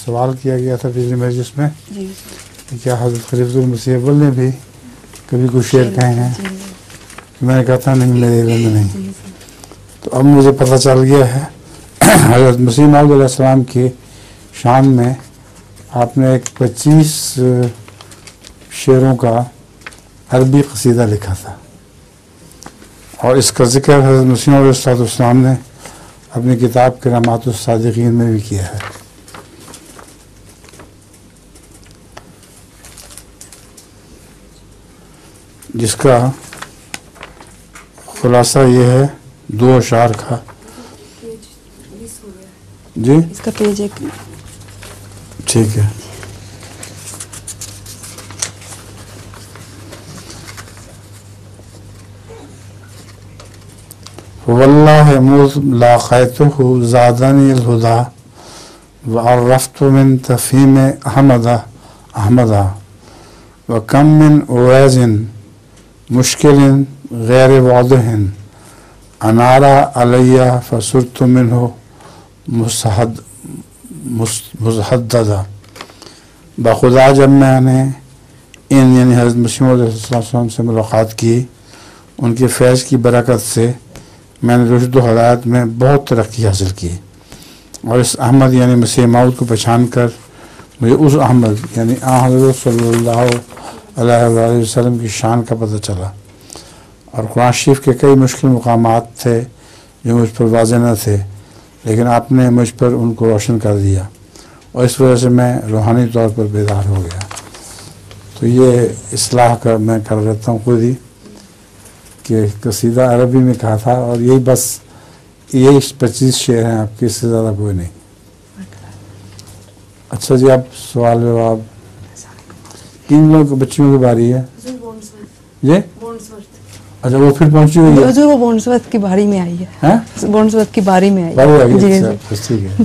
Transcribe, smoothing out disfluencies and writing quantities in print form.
سوال کیا گیا تھا پچھلی مجلس میں جی کہ کیا حضرت خلیفۃ المسیح اول نے بھی کبھی کوئی شعر کہے ہیں؟ میں نے کہا تھا نہیں، میرے علم میں نہیں. تو اب مجھے پتہ چل گیا ہے حضرت مسیح موعود علیہ السلام کی شان میں آپ نے ایک 25 شعروں کا عربی قصیدہ لکھا تھا، اور اس کا ذکر حضرت مسیح موعود علیہ السلام نے اپنی کتاب کرامات الصادقین میں بھی کیا ہے. جس کا خلاصہ یہ ہے 2 اشعار کا. جی اس کا پیج ایک ٹھیک ہے. واللہ مذ لاقیتہ زادنی الہدی وعرفت من تفہیم احمدہ وکم من اویز مشکل غیر واضح انارا علیہ فصرت منہ مزحددہ. بخدا جب میں نے یعنی حضرت مسیح موعود علیہ السلام سے ملاقات کی، ان کے فیض کی برکت سے میں نے رشد و ہدایت میں بہت ترقی حاصل کی، اور اس احمد یعنی مسیح موعود کو پہچان کر مجھے اس احمد یعنی حضرت صلی اللہ علیہ وآلہ وسلم کی شان کا پتہ چلا. اور قرآن شریف کے کئی مشکل مقامات تھے جو مجھ پر واضح نہ تھے، لیکن آپ نے مجھ پر ان کو روشن کر دیا، اور اس وجہ سے میں روحانی طور پر بیدار ہو گیا. تو یہ اصلاح کا میں کر لیتا ہوں خود ہی کہ قصیدہ عربی میں کہا تھا، اور یہی بس یہی 25 شعر ہیں آپ کے، اس سے زیادہ کوئی نہیں. اچھا جی، اب سوال جواب. کن لوگ بچیوں کی باری ہے جی؟ اچھا وہ پھر پہنچی ہوئی ہے؟ وہ بونسورتھ کی باری میں آئی ہے، بونسورتھ کی باری میں آئی ہے. ٹھیک ہے.